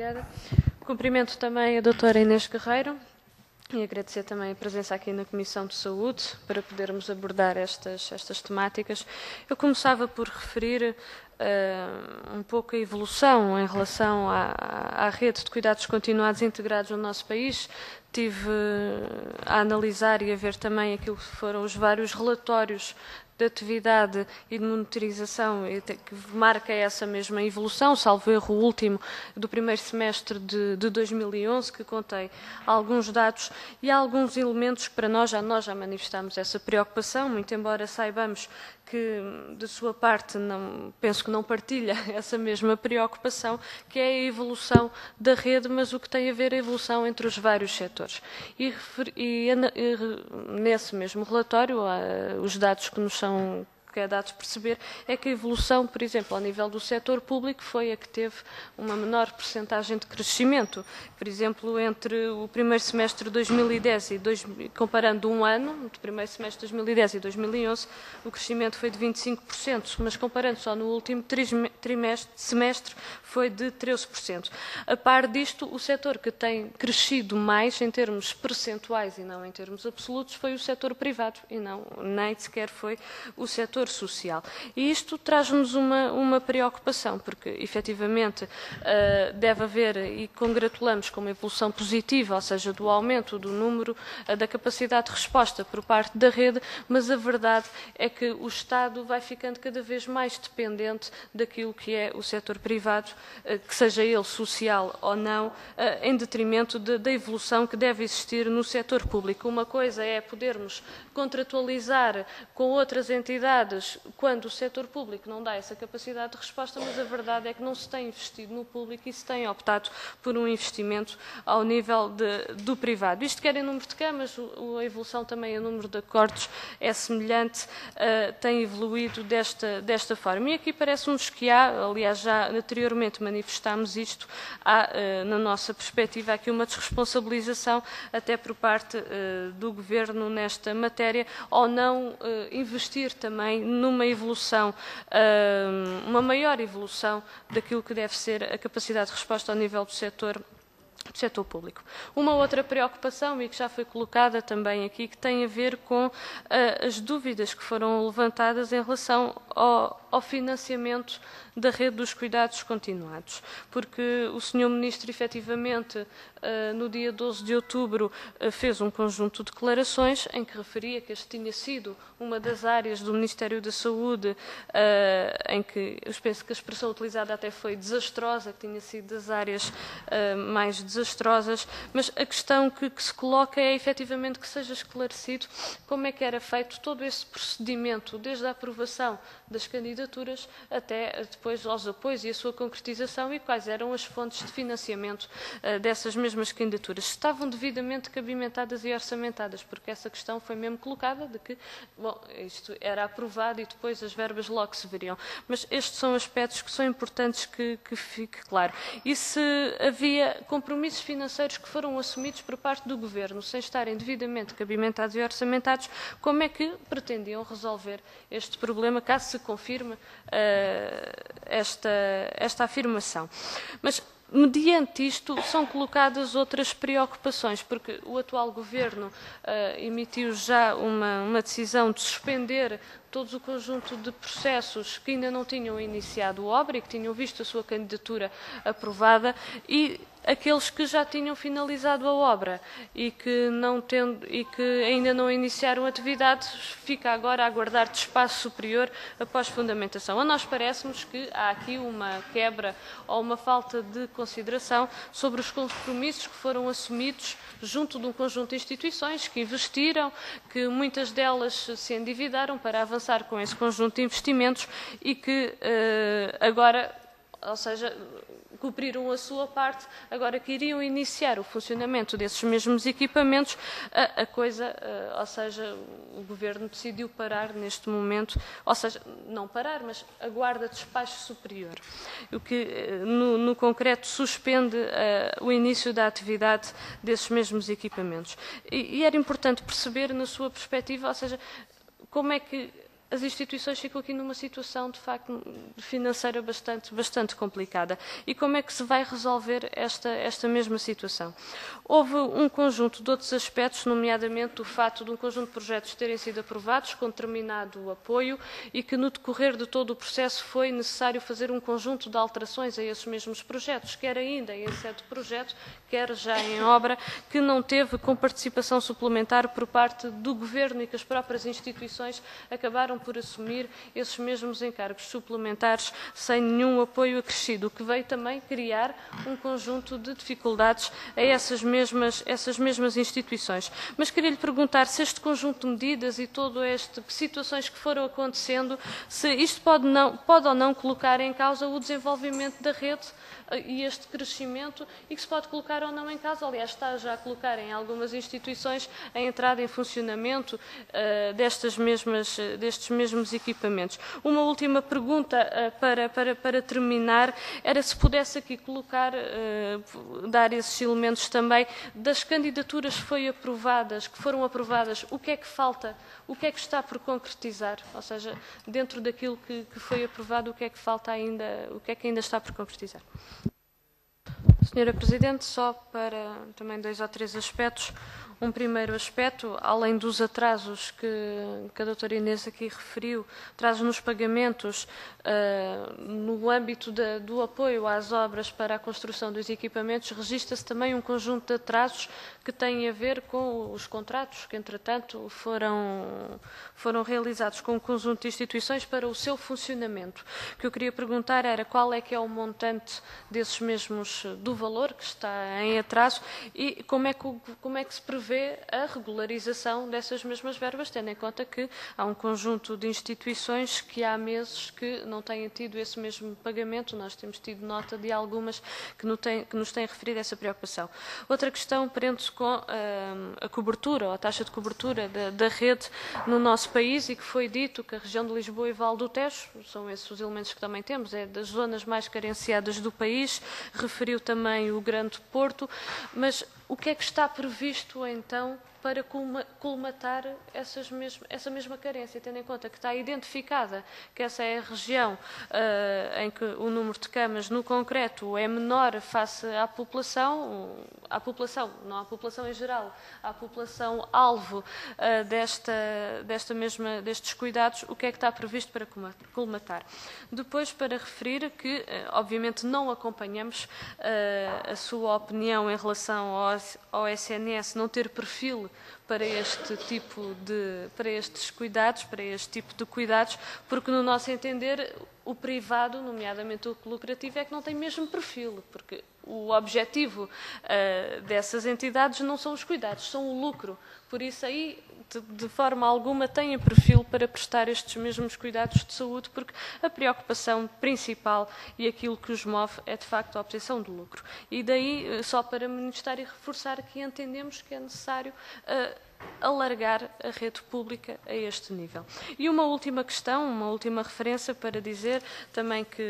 obrigada. Cumprimento também a doutora Inês Guerreiro e agradecer também a presença aqui na Comissão de Saúde para podermos abordar estas temáticas. Eu começava por referir um pouco a evolução em relação à rede de cuidados continuados integrados no nosso país. Estive a analisar e a ver também aquilo que foram os vários relatórios de atividade e de monitorização que marca essa mesma evolução, salvo erro o último do primeiro semestre de 2011, que contém alguns dados e alguns elementos que para nós já manifestámos essa preocupação, muito embora saibamos que, de sua parte, penso que não partilha essa mesma preocupação, que é a evolução da rede, mas o que tem a ver a evolução entre os vários setores. E nesse mesmo relatório, os dados que nos são dados perceber é que a evolução, por exemplo, ao nível do setor público foi a que teve uma menor percentagem de crescimento. Por exemplo, entre o primeiro semestre de 2010 comparando um ano, do primeiro semestre de 2010 e 2011, o crescimento foi de 25%, mas comparando só no último semestre foi de 13%. A par disto, o setor que tem crescido mais em termos percentuais e não em termos absolutos foi o setor privado e nem sequer foi o setor social. E isto traz-nos uma preocupação, porque efetivamente deve haver, e congratulamos com uma evolução positiva, ou seja, do aumento do número, da capacidade de resposta por parte da rede, mas a verdade é que o Estado vai ficando cada vez mais dependente daquilo que é o setor privado, que seja ele social ou não, em detrimento da evolução que deve existir no setor público. Uma coisa é podermos contratualizar com outras entidades quando o setor público não dá essa capacidade de resposta, mas a verdade é que não se tem investido no público e se tem optado por um investimento ao nível do privado. Isto quer em número de camas, a evolução também em número de acordos é semelhante, tem evoluído desta forma. E aqui parece-nos que aliás já anteriormente manifestámos isto, na nossa perspectiva aqui uma desresponsabilização até por parte do Governo nesta matéria, ao não investir também numa evolução, uma maior evolução daquilo que deve ser a capacidade de resposta ao nível do setor público. Uma outra preocupação, e que já foi colocada também aqui, que tem a ver com as dúvidas que foram levantadas em relação ao financiamento da rede dos cuidados continuados, porque o Sr. Ministro, efetivamente, no dia 12 de outubro, fez um conjunto de declarações em que referia que este tinha sido uma das áreas do Ministério da Saúde em que, eu penso que a expressão utilizada até foi desastrosa, que tinha sido das áreas mais desastrosas, mas a questão que se coloca é, efetivamente, que seja esclarecido como é que era feito todo esse procedimento, desde a aprovação das candidaturas até depois aos apoios e a sua concretização, e quais eram as fontes de financiamento dessas mesmas candidaturas. Estavam devidamente cabimentadas e orçamentadas, porque essa questão foi mesmo colocada de que, bom, isto era aprovado e depois as verbas logo se veriam. Mas estes são aspectos que são importantes que fique claro. E se havia compromissos financeiros que foram assumidos por parte do Governo, sem estarem devidamente cabimentados e orçamentados, como é que pretendiam resolver este problema, caso se confirme esta afirmação? Mas, mediante isto, são colocadas outras preocupações, porque o atual Governo emitiu já uma decisão de suspender todo o conjunto de processos que ainda não tinham iniciado obra e que tinham visto a sua candidatura aprovada, e aqueles que já tinham finalizado a obra e que ainda não iniciaram atividades, fica agora a aguardar de espaço superior após fundamentação. A nós parece-nos que há aqui uma quebra ou uma falta de consideração sobre os compromissos que foram assumidos junto de um conjunto de instituições que investiram, que muitas delas se endividaram para avançar com esse conjunto de investimentos e que agora, ou seja, cumpriram a sua parte, agora que iriam iniciar o funcionamento desses mesmos equipamentos, ou seja, o Governo decidiu parar neste momento, ou seja, não parar, mas aguarda despacho superior, o que no concreto suspende o início da atividade desses mesmos equipamentos. E era importante perceber, na sua perspectiva, ou seja, como é que as instituições ficam aqui numa situação, de facto, financeira bastante complicada. E como é que se vai resolver esta mesma situação? Houve um conjunto de outros aspectos, nomeadamente o fato de um conjunto de projetos terem sido aprovados com determinado apoio e que no decorrer de todo o processo foi necessário fazer um conjunto de alterações a esses mesmos projetos, quer ainda em sede de projeto, quer já em obra, que não teve com participação suplementar por parte do Governo e que as próprias instituições acabaram por assumir esses mesmos encargos suplementares sem nenhum apoio acrescido, o que veio também criar um conjunto de dificuldades a essas mesmas instituições. Mas queria lhe perguntar se este conjunto de medidas e todo este situações que foram acontecendo, se isto pode ou não colocar em causa o desenvolvimento da rede e este crescimento e que se pode colocar ou não em causa, aliás, está já a colocar em algumas instituições a entrada em funcionamento destes mesmos equipamentos. Uma última pergunta para terminar era se pudesse aqui colocar, dar esses elementos também das candidaturas que foram aprovadas, o que é que falta, o que é que está por concretizar, ou seja, dentro daquilo que foi aprovado, o que é que falta ainda, o que é que ainda está por concretizar. Senhora Presidente, só para também 2 ou 3 aspectos. Um primeiro aspecto, além dos atrasos que a doutora Inês aqui referiu, atrasos nos pagamentos, no âmbito do apoio às obras para a construção dos equipamentos, registra-se também um conjunto de atrasos que têm a ver com os contratos que, entretanto, foram realizados com um conjunto de instituições para o seu funcionamento. O que eu queria perguntar era qual é que é o montante desses mesmos, do valor que está em atraso e como é que se prevê a regularização dessas mesmas verbas, tendo em conta que há um conjunto de instituições que há meses que não têm tido esse mesmo pagamento. Nós temos tido nota de algumas que nos têm referido essa preocupação. Outra questão prende-se com a cobertura, ou a taxa de cobertura da rede no nosso país e que foi dito que a região de Lisboa e Vale do Tejo, são esses os elementos que também temos, é das zonas mais carenciadas do país, referiu também o Grande Porto, mas o que é que está previsto, então, para colmatar essa mesma carência, tendo em conta que está identificada que essa é a região em que o número de camas, no concreto, é menor face à população, não à população em geral, à população-alvo destes cuidados, o que é que está previsto para colmatar? Depois, para referir que, obviamente, não acompanhamos a sua opinião em relação ao SNS não ter perfil para estes cuidados, para este tipo de cuidados, porque no nosso entender o privado, nomeadamente o lucrativo, é que não tem mesmo perfil, porque o objetivo dessas entidades não são os cuidados, são o lucro. Por isso aí, de forma alguma, têm perfil para prestar estes mesmos cuidados de saúde, porque a preocupação principal e aquilo que os move é, de facto, a obtenção do lucro. E daí, só para manifestar e reforçar que entendemos que é necessário alargar a rede pública a este nível. E uma última questão, uma última referência para dizer também que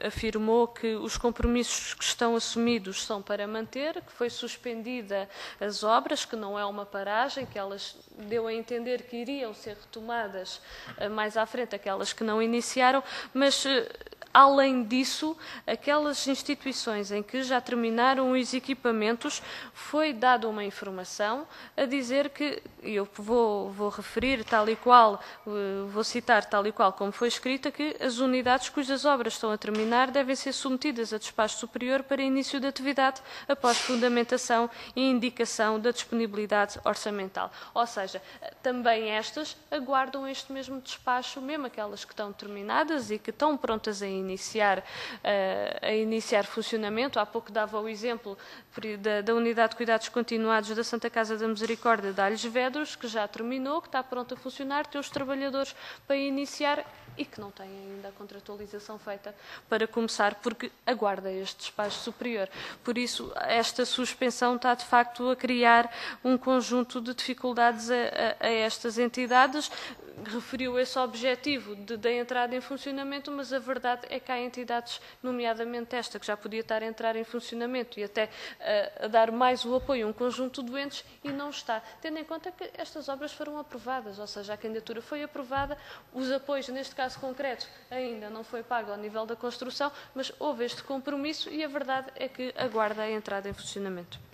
afirmou que os compromissos que estão assumidos são para manter, que foi suspendida as obras, que não é uma paragem, que elas deu a entender que iriam ser retomadas mais à frente, aquelas que não iniciaram, mas além disso, aquelas instituições em que já terminaram os equipamentos, foi dada uma informação a dizer que, eu vou referir tal e qual, vou citar tal e qual como foi escrita, que as unidades cujas obras estão a terminar devem ser submetidas a despacho superior para início de atividade após fundamentação e indicação da disponibilidade orçamental. Ou seja, também estas aguardam este mesmo despacho, mesmo aquelas que estão terminadas e que estão prontas a iniciar funcionamento. Há pouco dava o exemplo da Unidade de Cuidados Continuados da Santa Casa da Misericórdia de Alhes Vedros, que já terminou, que está pronta a funcionar, tem os trabalhadores para iniciar e que não tem ainda a contratualização feita para começar, porque aguarda este despacho superior. Por isso, esta suspensão está, de facto, a criar um conjunto de dificuldades a estas entidades, referiu esse objetivo da entrada em funcionamento, mas a verdade é que há entidades, nomeadamente esta, que já podia estar a entrar em funcionamento e até a dar mais o apoio a um conjunto de doentes e não está, tendo em conta que estas obras foram aprovadas, ou seja, a candidatura foi aprovada, os apoios, neste caso concreto, ainda não foi pago ao nível da construção, mas houve este compromisso e a verdade é que aguarda a entrada em funcionamento.